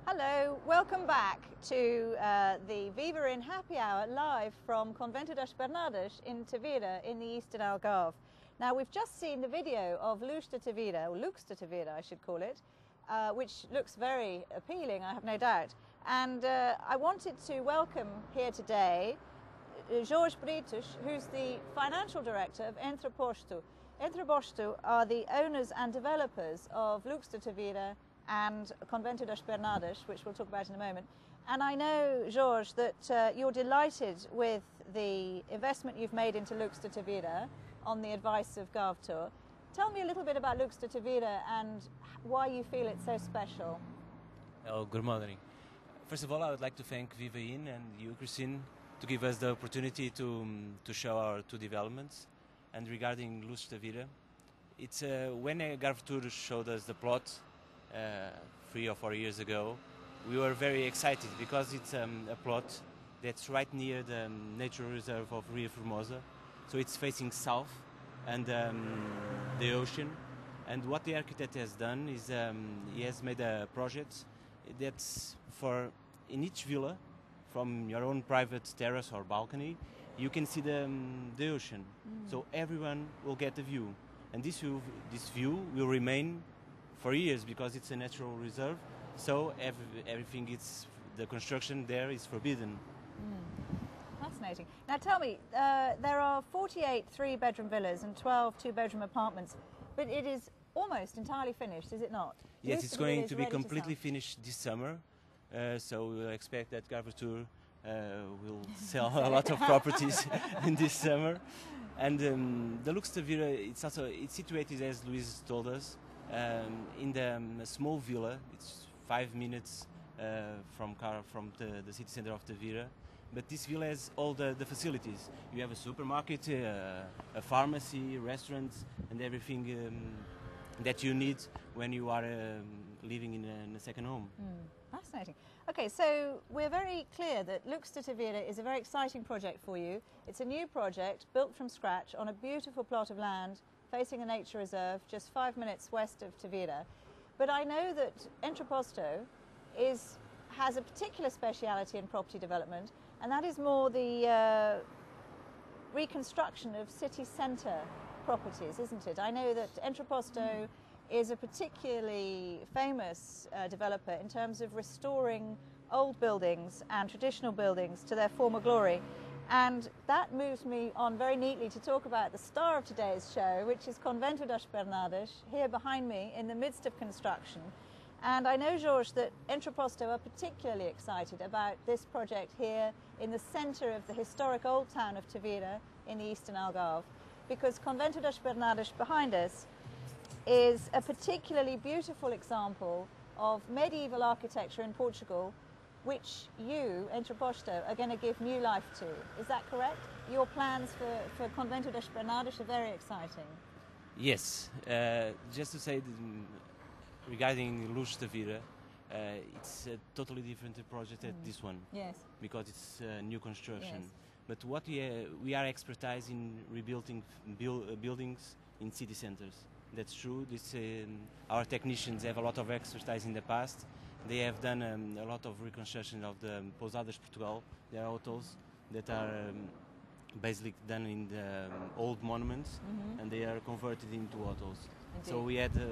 Hello, welcome back to the Viva in Happy Hour live from Convento das Bernardas in Tavira in the Eastern Algarve. Now we've just seen the video of Luz de Tavira, or Lux de Tavira I should call it, which looks very appealing, I have no doubt. And I wanted to welcome here today Jorge Britos, who's the financial director of Entreposto. Entreposto are the owners and developers of Lux de Tavira and Convento das Bernardas, which we'll talk about in a moment. And I know, Jorge, that you're delighted with the investment you've made into Lux de Tavira on the advice of GovTour. Tell me a little bit about Lux de Tavira and why you feel it's so special. Oh, good morning. First of all, I would like to thank Viva In and you, Christine, to give us the opportunity to show our two developments. And regarding Luz de Tavira, it's when GovTour showed us the plot 3 or 4 years ago, we were very excited because it's a plot that's right near the nature reserve of Rio Formosa, so it's facing south and the ocean. And what the architect has done is he has made a project that's for in each villa, from your own private terrace or balcony, you can see the ocean. So everyone will get a view, and this view will remain for years because it's a natural reserve, so everything the construction there is forbidden. Fascinating. Now tell me, there are 48 three-bedroom villas and 12 two-bedroom apartments, but it is almost entirely finished, is it not? Yes, it's going to be completely finished this summer, so we'll expect that GovTour will sell a lot of properties in this summer. And the Lux de Tavira, it's situated, as Luis told us, in the small villa. It's 5 minutes from the city center of Tavira, but this villa has all the facilities. You have a supermarket, a pharmacy, restaurants, and everything that you need when you are living in a second home. Fascinating. Okay, so we're very clear that Lux de Tavira is a very exciting project for you. It's a new project built from scratch on a beautiful plot of land facing a nature reserve just 5 minutes west of Tavira. But I know that Entreposto has a particular speciality in property development, and that is more the reconstruction of city centre properties, isn't it? I know that Entreposto is a particularly famous developer in terms of restoring old buildings and traditional buildings to their former glory. And that moves me on very neatly to talk about the star of today's show, which is Convento das Bernardas, here behind me in the midst of construction. And I know, Jorge, that Entreposto are particularly excited about this project here in the centre of the historic old town of Tavira in the Eastern Algarve, because Convento das Bernardas behind us is a particularly beautiful example of medieval architecture in Portugal, which you, Entreposto, are going to give new life to. Is that correct? Your plans for Convento das Bernardas are very exciting. Yes, just to say regarding Luz de Tavira, it's a totally different project than this one. Yes. Because it's new construction. Yes. But what we are expertise in rebuilding buildings in city centers. That's true. Our technicians have a lot of expertise in the past. They have done a lot of reconstruction of the Pousadas Portugal. There are hotels that are basically done in the old monuments, and they are converted into hotels. Indeed. So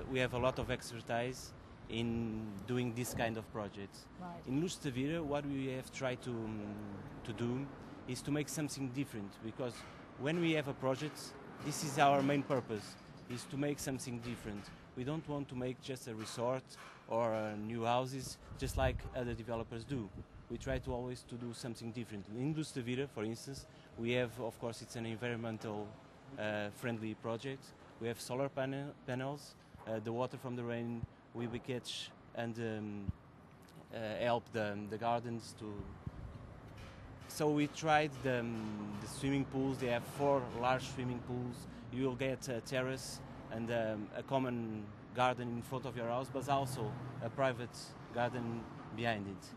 we have a lot of expertise in doing this kind of projects. Right. In Luz de Tavira, what we have tried to do is to make something different, because when we have a project, this is our main purpose, is to make something different. We don't want to make just a resort or new houses just like other developers do. We try to always to do something different. In Luz de Tavira, for instance, we have, of course, it's an environmental friendly project. We have solar panels, the water from the rain we catch and help the gardens to. So we tried the swimming pools. They have 4 large swimming pools. You will get a terrace and a common garden in front of your house, but also a private garden behind it.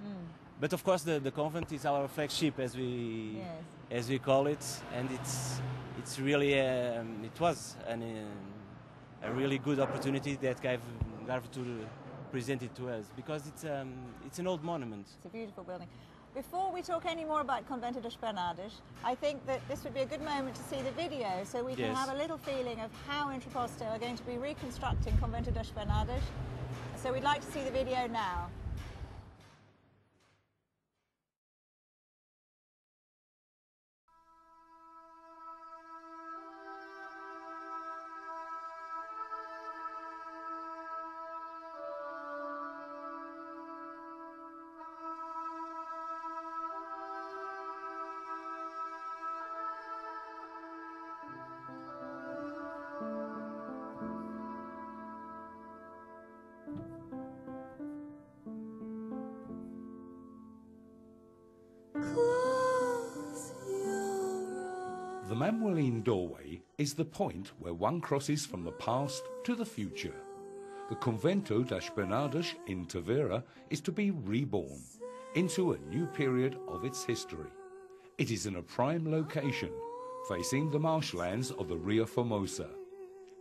But of course, the convent is our flagship, as we call it, and it's really it was a really good opportunity that GovTour presented to us, because it's an old monument. It's a beautiful building. Before we talk any more about Convento das Bernardas, I think that this would be a good moment to see the video so we can have a little feeling of how Intraposto are going to be reconstructing Convento das Bernardas. So we'd like to see the video now. The Manueline doorway is the point where one crosses from the past to the future. The Convento das Bernardas in Tavira is to be reborn into a new period of its history. It is in a prime location, facing the marshlands of the Rio Formosa.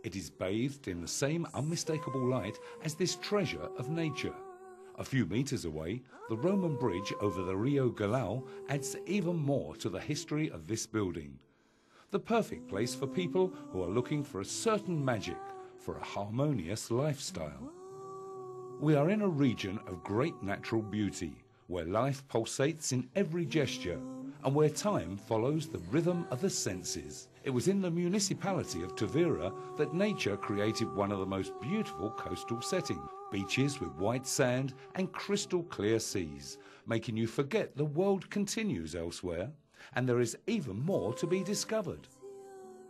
It is bathed in the same unmistakable light as this treasure of nature. A few meters away, the Roman bridge over the Rio Galao adds even more to the history of this building. The perfect place for people who are looking for a certain magic, for a harmonious lifestyle. We are in a region of great natural beauty, where life pulsates in every gesture, and where time follows the rhythm of the senses. It was in the municipality of Tavira that nature created one of the most beautiful coastal settings, beaches with white sand and crystal clear seas, making you forget the world continues elsewhere, and there is even more to be discovered.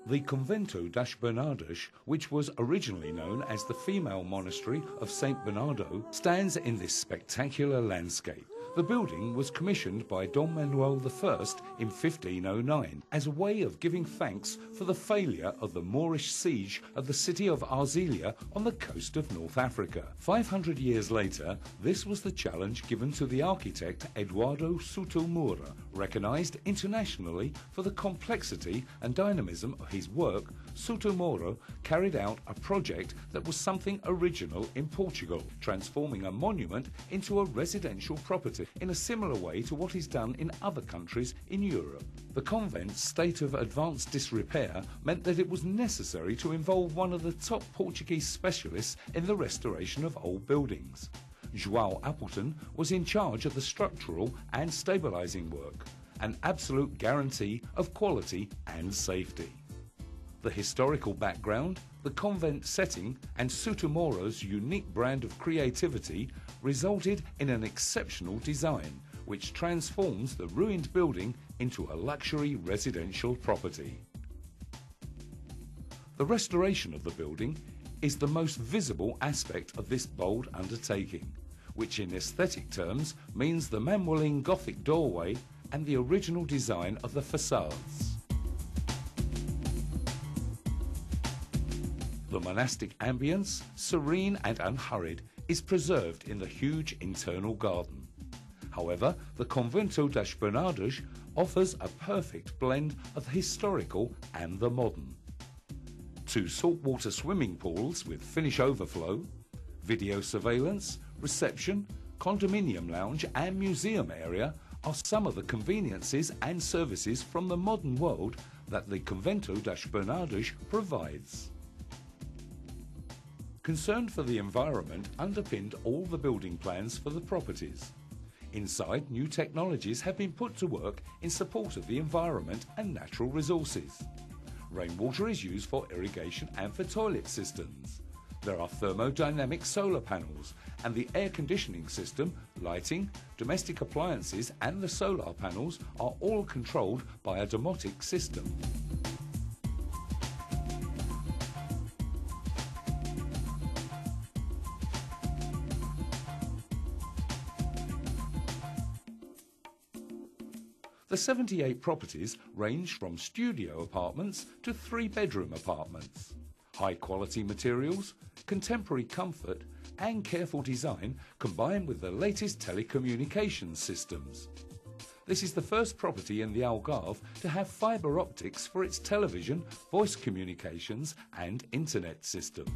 The Convento das Bernardas, which was originally known as the female monastery of Saint Bernardo, stands in this spectacular landscape. The building was commissioned by Dom Manuel I in 1509 as a way of giving thanks for the failure of the Moorish siege of the city of Arzelia on the coast of North Africa. 500 years later, this was the challenge given to the architect Eduardo Soutomora, recognized internationally for the complexity and dynamism of his work. Soutomoro carried out a project that was something original in Portugal, transforming a monument into a residential property in a similar way to what is done in other countries in Europe. The convent's state of advanced disrepair meant that it was necessary to involve one of the top Portuguese specialists in the restoration of old buildings. João Appleton was in charge of the structural and stabilizing work, an absolute guarantee of quality and safety. The historical background, the convent setting, and Soutomoro's unique brand of creativity resulted in an exceptional design which transforms the ruined building into a luxury residential property. The restoration of the building is the most visible aspect of this bold undertaking, which in aesthetic terms means the Manueline Gothic doorway and the original design of the facades. The monastic ambience, serene and unhurried, is preserved in the huge internal garden. However, the Convento das Bernardas offers a perfect blend of the historical and the modern. 2 saltwater swimming pools with Finnish overflow, video surveillance, reception, condominium lounge and museum area are some of the conveniences and services from the modern world that the Convento das Bernardas provides. Concern for the environment underpinned all the building plans for the properties. Inside, new technologies have been put to work in support of the environment and natural resources. Rainwater is used for irrigation and for toilet systems. There are thermodynamic solar panels, and the air conditioning system, lighting, domestic appliances and the solar panels are all controlled by a domotic system. The 78 properties range from studio apartments to 3-bedroom apartments. High-quality materials, contemporary comfort and careful design combined with the latest telecommunications systems. This is the first property in the Algarve to have fibre optics for its television, voice communications and internet system.